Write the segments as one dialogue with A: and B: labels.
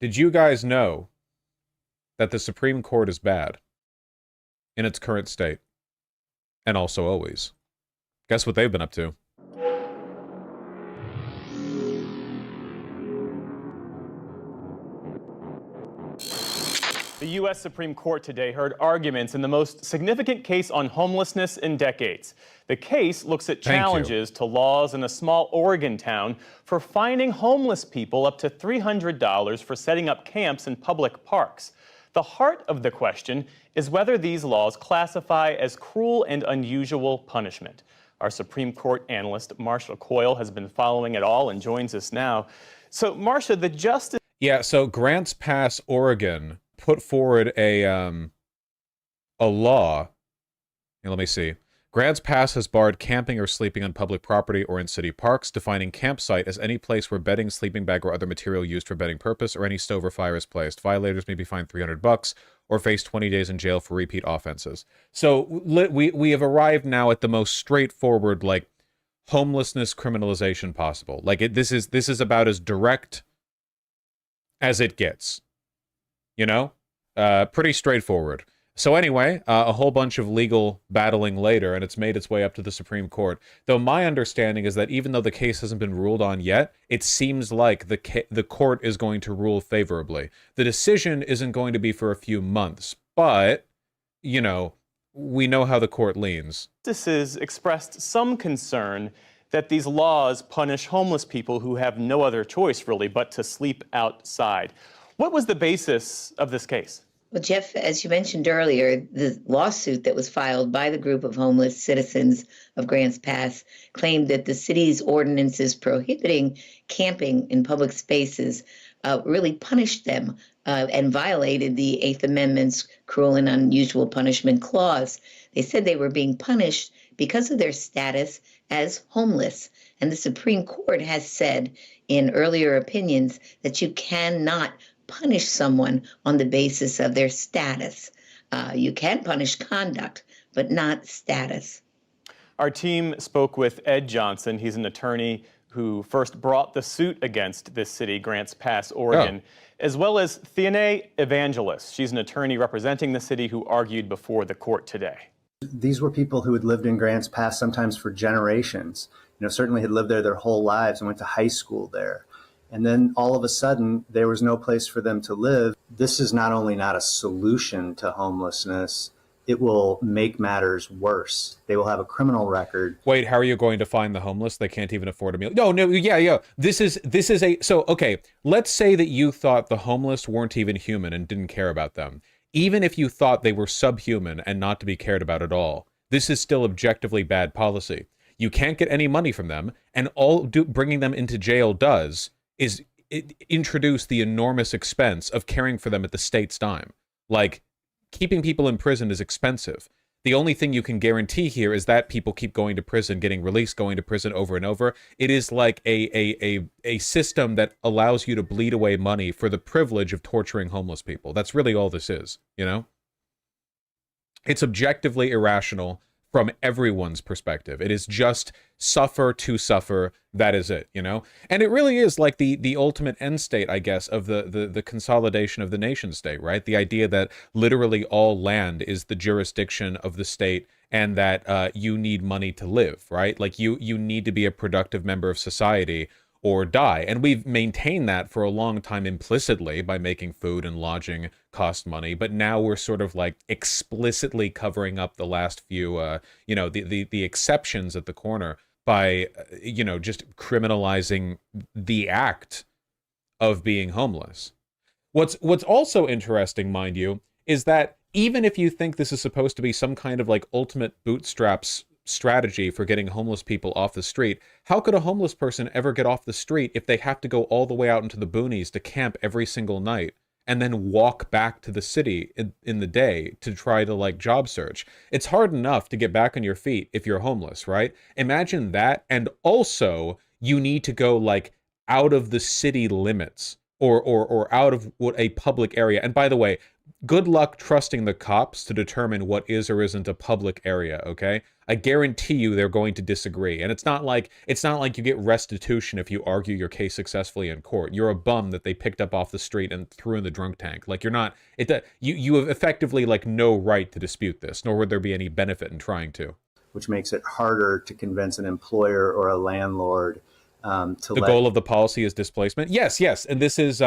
A: Did you guys know that the Supreme Court is bad in its current state? And also always. Guess what they've been up to?
B: The U.S. Supreme Court today heard arguments in the most significant case on homelessness in decades. The case looks at challenges to laws in a small Oregon town for fining homeless people up to $300 for setting up camps in public parks. The heart of the question is whether these laws classify as cruel and unusual punishment. Our Supreme Court analyst, Marcia Coyle, has been following it all and joins us now. So, Marcia, the justice...
A: Yeah, so Grants Pass, Oregon put forward a law. And let me see. Grants Pass has barred camping or sleeping on public property or in city parks, defining campsite as any place where bedding, sleeping bag, or other material used for bedding purpose or any stove or fire is placed. Violators may be fined $300 or face 20 days in jail for repeat offenses. So we have arrived now at the most straightforward, like, homelessness criminalization possible. Like, this is about as direct as it gets. You know? Pretty straightforward. So anyway, a whole bunch of legal battling later, and it's made its way up to the Supreme Court. Though my understanding is that even though the case hasn't been ruled on yet, it seems like the court is going to rule favorably. The decision isn't going to be for a few months, but, you know, we know how the court leans.
B: This has expressed some concern that these laws punish homeless people who have no other choice, really, but to sleep outside. What was the basis of this case?
C: Well, Jeff, as you mentioned earlier, the lawsuit that was filed by the group of homeless citizens of Grants Pass claimed that the city's ordinances prohibiting camping in public spaces really punished them and violated the Eighth Amendment's cruel and unusual punishment clause. They said they were being punished because of their status as homeless. And the Supreme Court has said in earlier opinions that you cannot punish someone on the basis of their status. You can punish conduct, but not status.
B: Our team spoke with Ed Johnson. He's an attorney who first brought the suit against this city, Grants Pass, Oregon, as well as Theane Evangelos. She's an attorney representing the city who argued before the court today.
D: These were people who had lived in Grants Pass sometimes for generations, certainly had lived there their whole lives and went to high school there. And then all of a sudden, there was no place for them to live. This is not only not a solution to homelessness, it will make matters worse. They will have a criminal record.
A: Wait, how are you going to find the homeless? They can't even afford a meal. No, yeah. This is so, okay, let's say that you thought the homeless weren't even human and didn't care about them. Even if you thought they were subhuman and not to be cared about at all, this is still objectively bad policy. You can't get any money from them, and bringing them into jail does is introduce the enormous expense of caring for them at the state's dime. Like, keeping people in prison is expensive. The only thing you can guarantee here is that people keep going to prison, getting released, going to prison over and over. It is like a system that allows you to bleed away money for the privilege of torturing homeless people. That's really all this is, you know? It's objectively irrational from everyone's perspective. It is just suffer to suffer. That is it, you know? And it really is like the ultimate end state, I guess, of the consolidation of the nation state, right? The idea that literally all land is the jurisdiction of the state and that you need money to live, right? Like you need to be a productive member of society or die. And we've maintained that for a long time implicitly by making food and lodging cost money. But now we're sort of like explicitly covering up the last few, the exceptions at the corner by, just criminalizing the act of being homeless. What's also interesting, mind you, is that even if you think this is supposed to be some kind of like ultimate bootstraps strategy for getting homeless people off the street, how could a homeless person ever get off the street if they have to go all the way out into the boonies to camp every single night and then walk back to the city in the day to try to like job search? It's hard enough to get back on your feet if you're homeless, right? Imagine that, and also you need to go like out of the city limits or out of what a public area. And by the way, good luck trusting the cops to determine what is or isn't a public area, okay? I guarantee you they're going to disagree. And it's not like you get restitution if you argue your case successfully in court. You're a bum that they picked up off the street and threw in the drunk tank. Like, you're not, you have effectively like no right to dispute this, nor would there be any benefit in trying to.
D: Which makes it harder to convince an employer or a landlord
A: the goal of the policy is displacement. Yes, and this is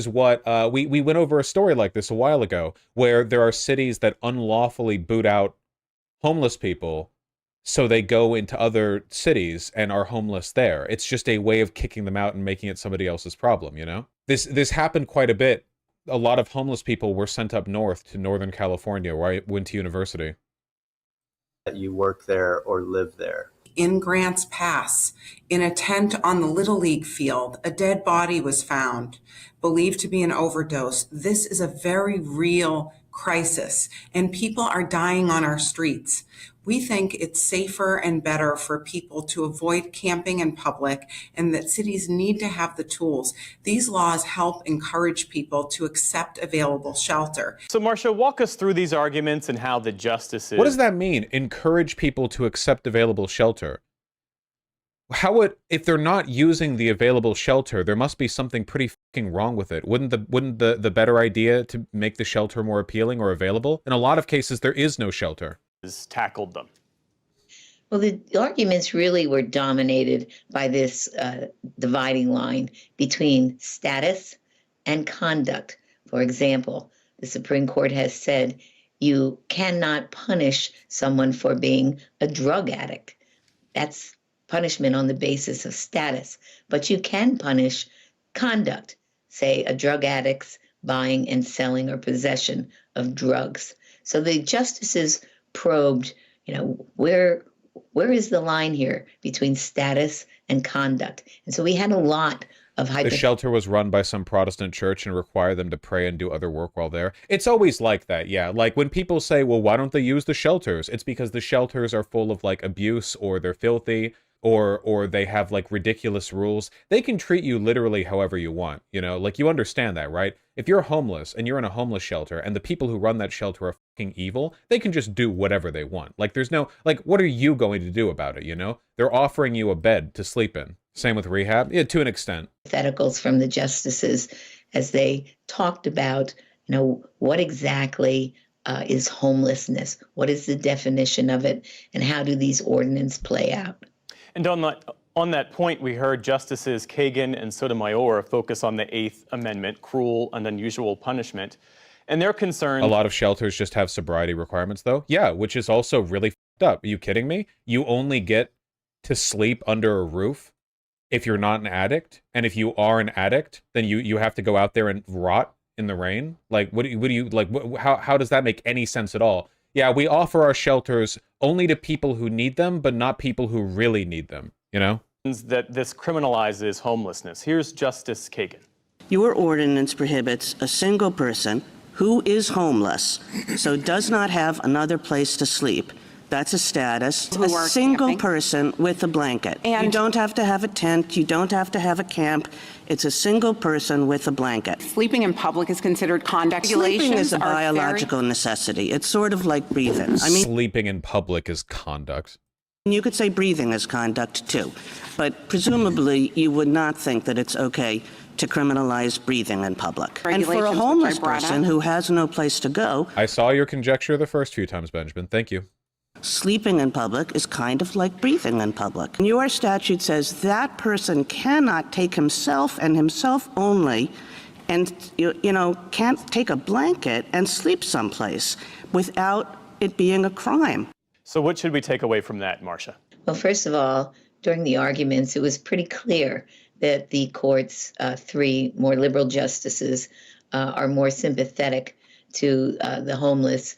A: what we went over a story like this a while ago, where there are cities that unlawfully boot out homeless people, so they go into other cities and are homeless there. It's just a way of kicking them out and making it somebody else's problem. You know, this happened quite a bit. A lot of homeless people were sent up north to Northern California, where I went to university.
D: That you work there or live there.
E: In Grants Pass, in a tent on the Little League field, a dead body was found, believed to be an overdose. This is a very real crisis, and people are dying on our streets. We think it's safer and better for people to avoid camping in public, and that cities need to have the tools. These laws help encourage people to accept available shelter.
B: So, Marcia, walk us through these arguments and how the justices...
A: What does that mean? Encourage people to accept available shelter? If they're not using the available shelter, there must be something pretty fucking wrong with it. Wouldn't the better idea to make the shelter more appealing or available? In a lot of cases, there is no shelter.
B: Tackled them.
C: Well, the arguments really were dominated by this dividing line between status and conduct. For example, the Supreme Court has said you cannot punish someone for being a drug addict. That's punishment on the basis of status. But you can punish conduct, say a drug addict's buying and selling or possession of drugs. So the justices probed, where is the line here between status and conduct? And so we had a lot of
A: the shelter was run by some Protestant church and require them to pray and do other work while there. It's always like that, yeah. Like when people say, well, why don't they use the shelters? It's because the shelters are full of like abuse, or they're filthy, or they have like ridiculous rules. They can treat you literally however you want, like you understand that, right? If you're homeless and you're in a homeless shelter and the people who run that shelter are fucking evil, they can just do whatever they want. Like there's no, like, what are you going to do about it, They're offering you a bed to sleep in. Same with rehab, yeah, to an extent.
C: Hypotheticals from the justices as they talked about, what exactly is homelessness? What is the definition of it? And how do these ordinances play out?
B: And on that point, we heard Justices Kagan and Sotomayor focus on the Eighth Amendment, cruel and unusual punishment. And they're concerned...
A: A lot of shelters just have sobriety requirements, though. Yeah, which is also really fucked up. Are you kidding me? You only get to sleep under a roof if you're not an addict. And if you are an addict, then you have to go out there and rot in the rain. Like, how does that make any sense at all? Yeah, we offer our shelters only to people who need them, but not people who really need them,
B: That this criminalizes homelessness. Here's Justice Kagan.
F: Your ordinance prohibits a single person who is homeless, so does not have another place to sleep. That's a status. A single person with a blanket. And you don't have to have a tent. You don't have to have a camp. It's a single person with a blanket.
E: Sleeping in public is considered conduct.
F: Sleeping is a biological necessity. It's sort of like breathing.
A: Sleeping in public is conduct.
F: You could say breathing is conduct, too. But presumably, you would not think that it's okay to criminalize breathing in public. And for a homeless person who has no place to go...
A: I saw your conjecture the first few times, Benjamin. Thank you.
F: Sleeping in public is kind of like breathing in public. Your statute says that person cannot take himself and himself only and, can't take a blanket and sleep someplace without it being a crime.
B: So what should we take away from that, Marcia?
C: Well, first of all, during the arguments, it was pretty clear that the court's three more liberal justices are more sympathetic to the homeless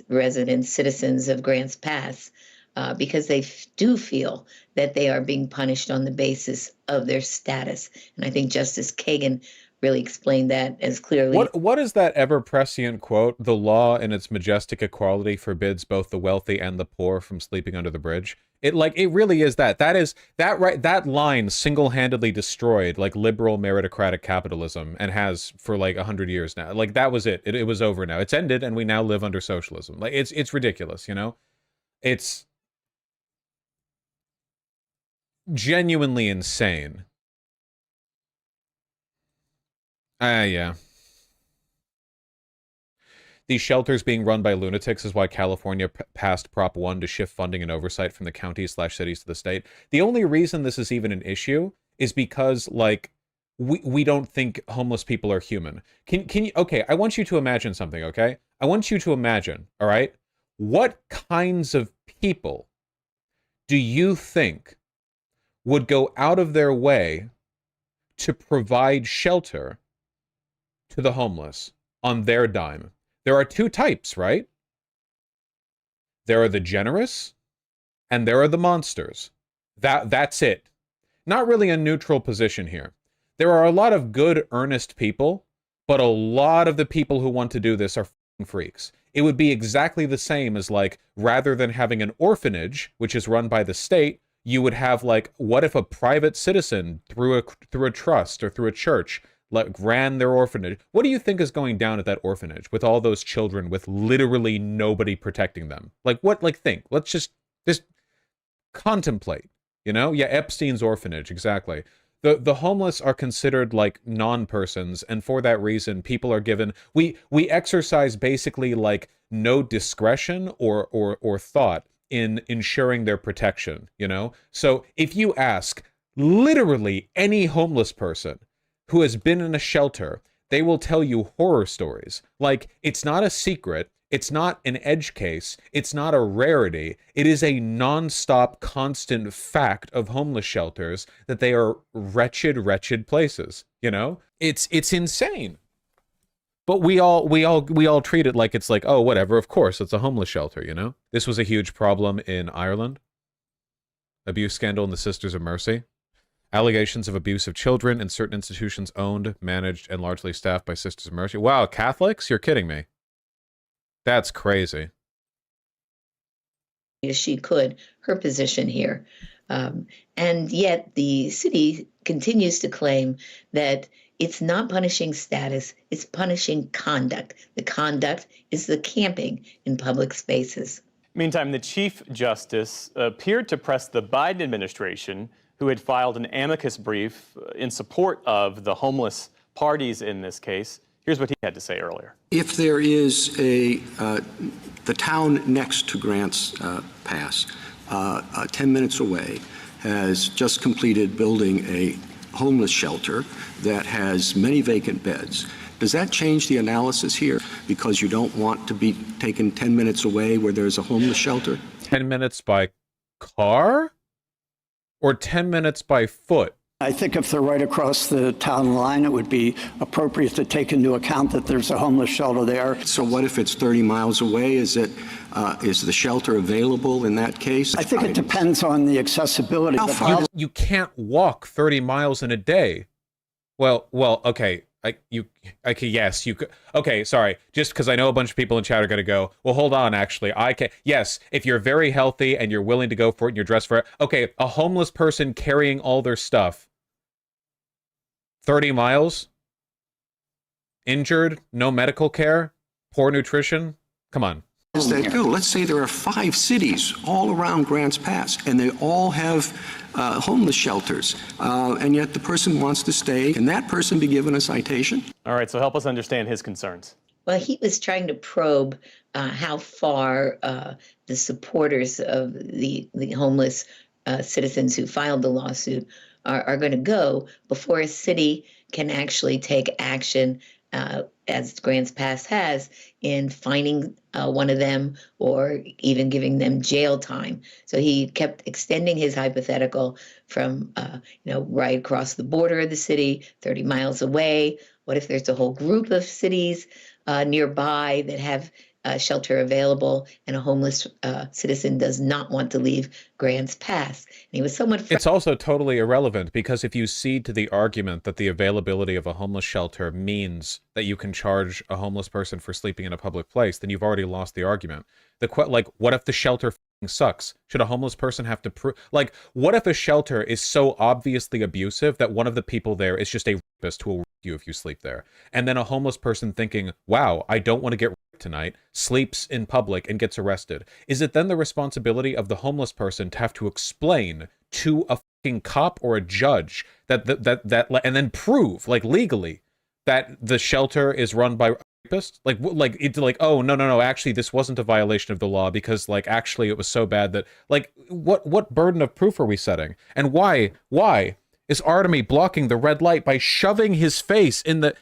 C: residents, citizens of Grants Pass, because they do feel that they are being punished on the basis of their status. And I think Justice Kagan really explained that as clearly.
A: What is that ever prescient quote? The law in its majestic equality forbids both the wealthy and the poor from sleeping under the bridge. It really is that. That line single-handedly destroyed like liberal meritocratic capitalism and has for like 100 years now. Like that was it. It was over now. It's ended and we now live under socialism. Like it's ridiculous, you know? It's genuinely insane. Yeah. These shelters being run by lunatics is why California passed Prop 1 to shift funding and oversight from the counties/cities to the state. The only reason this is even an issue is because, like, we don't think homeless people are human. Can you, okay, I want you to imagine something, okay? I want you to imagine, all right? What kinds of people do you think would go out of their way to provide shelter to the homeless on their dime? There are two types, right? There are the generous, and there are the monsters. That's it. Not really a neutral position here. There are a lot of good, earnest people, but a lot of the people who want to do this are f***ing freaks. It would be exactly the same as, like, rather than having an orphanage, which is run by the state, you would have, like, what if a private citizen through a trust or through a church like ran their orphanage? What do you think is going down at that orphanage with all those children with literally nobody protecting them? Like what? Like think. Let's just contemplate. You know? Yeah, Epstein's orphanage, exactly. The homeless are considered like non-persons, and for that reason, people are given we exercise basically like no discretion or thought in ensuring their protection. You know? So if you ask literally any homeless person who has been in a shelter, they will tell you horror stories. Like, it's not a secret, it's not an edge case, it's not a rarity, it is a non-stop, constant fact of homeless shelters that they are wretched, wretched places, you know? It's insane. But we all treat it like it's like, oh, whatever, of course, it's a homeless shelter, you know? This was a huge problem in Ireland. Abuse scandal in the Sisters of Mercy. Allegations of abuse of children in certain institutions owned, managed, and largely staffed by Sisters of Mercy. Wow, Catholics? You're kidding me. That's crazy.
C: As she could, her position here. And yet the city continues to claim that it's not punishing status, it's punishing conduct. The conduct is the camping in public spaces.
B: Meantime, the Chief Justice appeared to press the Biden administration, who had filed an amicus brief in support of the homeless parties in this case. Here's what he had to say earlier.
G: If there is the town next to Grants Pass, 10 minutes away, has just completed building a homeless shelter that has many vacant beds, does that change the analysis here because you don't want to be taken 10 minutes away where there's a homeless shelter?
A: 10 minutes by car? Or 10 minutes by foot?
H: I think if they're right across the town line, it would be appropriate to take into account that there's a homeless shelter there.
G: So what if it's 30 miles away? Is the shelter available in that case?
H: I think it depends on the accessibility.
A: You can't walk 30 miles in a day. Well, okay. Yes, you could. Okay, sorry. Just because I know a bunch of people in chat are going to go, well, hold on, actually. I can. Yes, if you're very healthy and you're willing to go for it and you're dressed for it. Okay, a homeless person carrying all their stuff. 30 miles? Injured? No medical care? Poor nutrition? Come on.
G: As they do. Let's say there are 5 cities all around Grants Pass, and they all have homeless shelters, and yet the person wants to stay. Can that person be given a citation?
B: All right, so help us understand his concerns.
C: Well, he was trying to probe how far the supporters of the homeless citizens who filed the lawsuit are going to go before a city can actually take action, as Grants Pass has, in finding one of them or even giving them jail time. So he kept extending his hypothetical from, right across the border of the city, 30 miles away. What if there's a whole group of cities nearby that have shelter available and a homeless citizen does not want to leave Grants Pass? And he was somewhat...
A: It's also totally irrelevant because if you cede to the argument that the availability of a homeless shelter means that you can charge a homeless person for sleeping in a public place, then you've already lost the argument. What if the shelter sucks. Should a homeless person have to prove, like, what if a shelter is so obviously abusive that one of the people there is just a rapist who will rape you if you sleep there? And then a homeless person thinking, wow, I don't want to get raped tonight, sleeps in public and gets arrested. Is it then the responsibility of the homeless person to have to explain to a fucking cop or a judge that and then prove, like, legally, that the shelter is run by rapist? Like it's like, oh, no, actually this wasn't a violation of the law because, like, actually it was so bad that, like, what burden of proof are we setting? And why is Artemy blocking the red light by shoving his face in the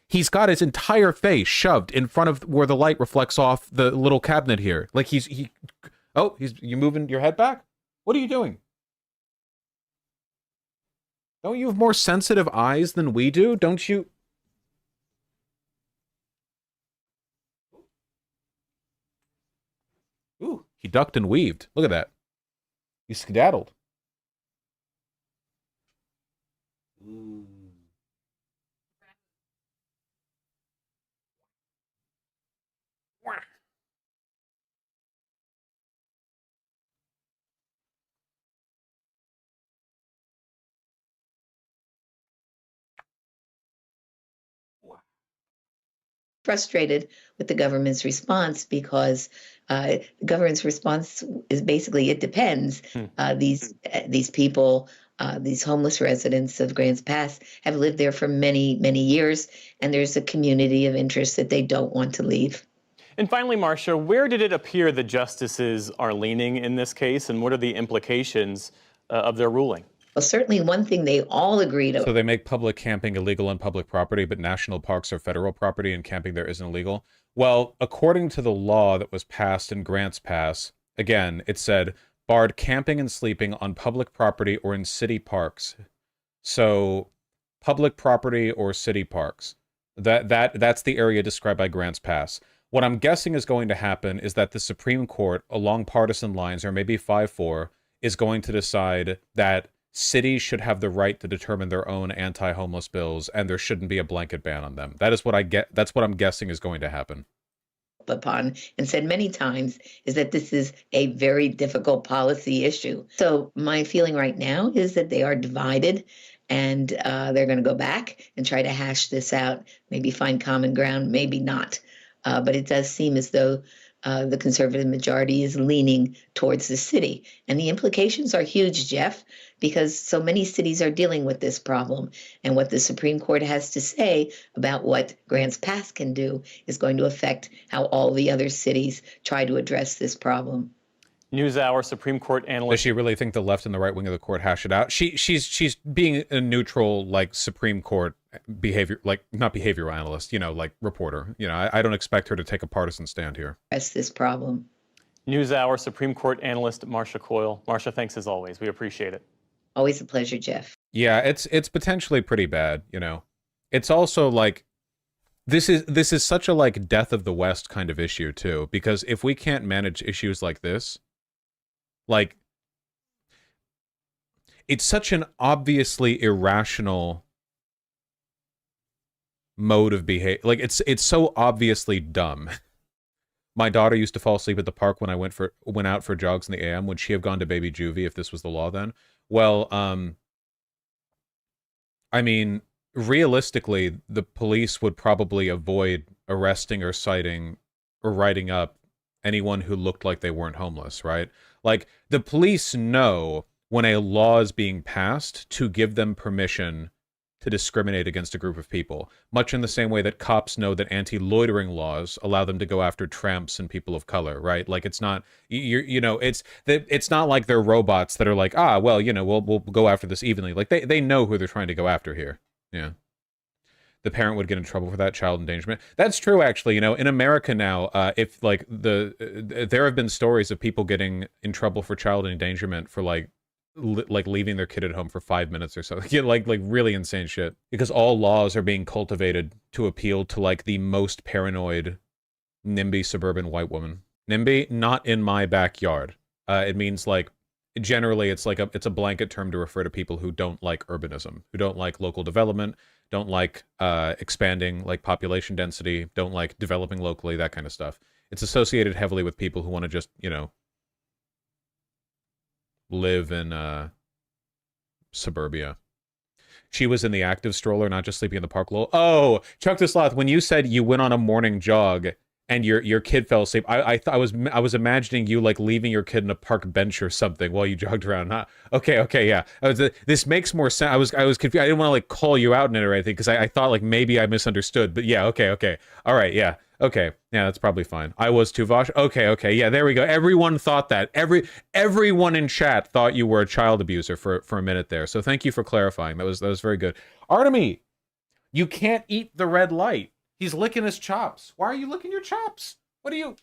A: he's got his entire face shoved in front of where the light reflects off the little cabinet here? Like, you moving your head back? What are you doing? Don't you have more sensitive eyes than we do? Don't you? Ooh, he ducked and weaved. Look at that. He skedaddled. Ooh.
C: Frustrated with the government's response because the government's response is basically, it depends. These people, these homeless residents of Grants Pass, have lived there for many, many years, and there's a community of interest that they don't want to leave.
B: And finally, Marcia, where did it appear the justices are leaning in this case, and what are the implications of their ruling?
C: Well, certainly one thing they all agreed on.
A: So they make public camping illegal on public property, but national parks are federal property and camping there isn't illegal. Well, according to the law that was passed in Grants Pass, again, it said barred camping and sleeping on public property or in city parks. So public property or city parks. That's the area described by Grants Pass. What I'm guessing is going to happen is that the Supreme Court, along partisan lines, or maybe 5-4, is going to decide that cities should have the right to determine their own anti-homeless bills, and there shouldn't be a blanket ban on them. That is what that's what I'm guessing is going to happen.
C: Upon and said many times is that this is a very difficult policy issue. So my feeling right now is that they are divided, and they're going to go back and try to hash this out, maybe find common ground, maybe not. But it does seem as though the conservative majority is leaning towards the city. And the implications are huge, Jeff, because so many cities are dealing with this problem. And what the Supreme Court has to say about what Grants Pass can do is going to affect how all the other cities try to address this problem.
B: NewsHour Supreme Court analyst.
A: Does she really think the left and the right wing of the court hash it out? She's being a neutral, like, Supreme Court behavior, like, not behavioral analyst, like, reporter. I don't expect her to take a partisan stand here.
C: Address this problem.
B: NewsHour Supreme Court analyst Marcia Coyle. Marcia, thanks as always. We appreciate it.
C: Always a pleasure, Jeff.
A: Yeah, it's potentially pretty bad. It's also like this is such a, like, death of the West kind of issue too, because if we can't manage issues like this, like, it's such an obviously irrational mode of behavior. Like, it's so obviously dumb. My daughter used to fall asleep at the park when I went out for jogs in the AM. Would she have gone to baby juvie if this was the law then? Well, I mean, realistically, the police would probably avoid arresting or citing or writing up anyone who looked like they weren't homeless, right? Like, the police know when a law is being passed to give them permission to discriminate against a group of people, much in the same way that cops know that anti-loitering laws allow them to go after tramps and people of color, right? Like, it's not, it's not like they're robots that are like, well, we'll go after this evenly. Like, they know who they're trying to go after here. Yeah. The parent would get in trouble for that, child endangerment. That's true, actually. In America now, if, like, there have been stories of people getting in trouble for child endangerment for, like leaving their kid at home for 5 minutes or so. like really insane shit. Because all laws are being cultivated to appeal to, like, the most paranoid NIMBY suburban white woman. NIMBY, not in my backyard. It means, like, generally it's like it's a blanket term to refer to people who don't like urbanism, who don't like local development, don't like expanding, like, population density, don't like developing locally, that kind of stuff. It's associated heavily with people who want to just, live in suburbia. She was in the active stroller, not just sleeping in the park. Oh, Chuck the Sloth, when you said you went on a morning jog and your kid fell asleep, I was imagining you like leaving your kid in a park bench or something while you jogged around. Huh? Okay, yeah. This makes more sense. I was confused. I didn't want to like call you out in it or anything because I thought like maybe I misunderstood. But yeah, okay. All right, yeah. Okay, yeah, that's probably fine. I was too, Vosh. Okay, yeah, there we go. Everyone thought that. Everyone in chat thought you were a child abuser for a minute there. So thank you for clarifying. That was very good. Artemy, you can't eat the red light. He's licking his chops. Why are you licking your chops? What are you?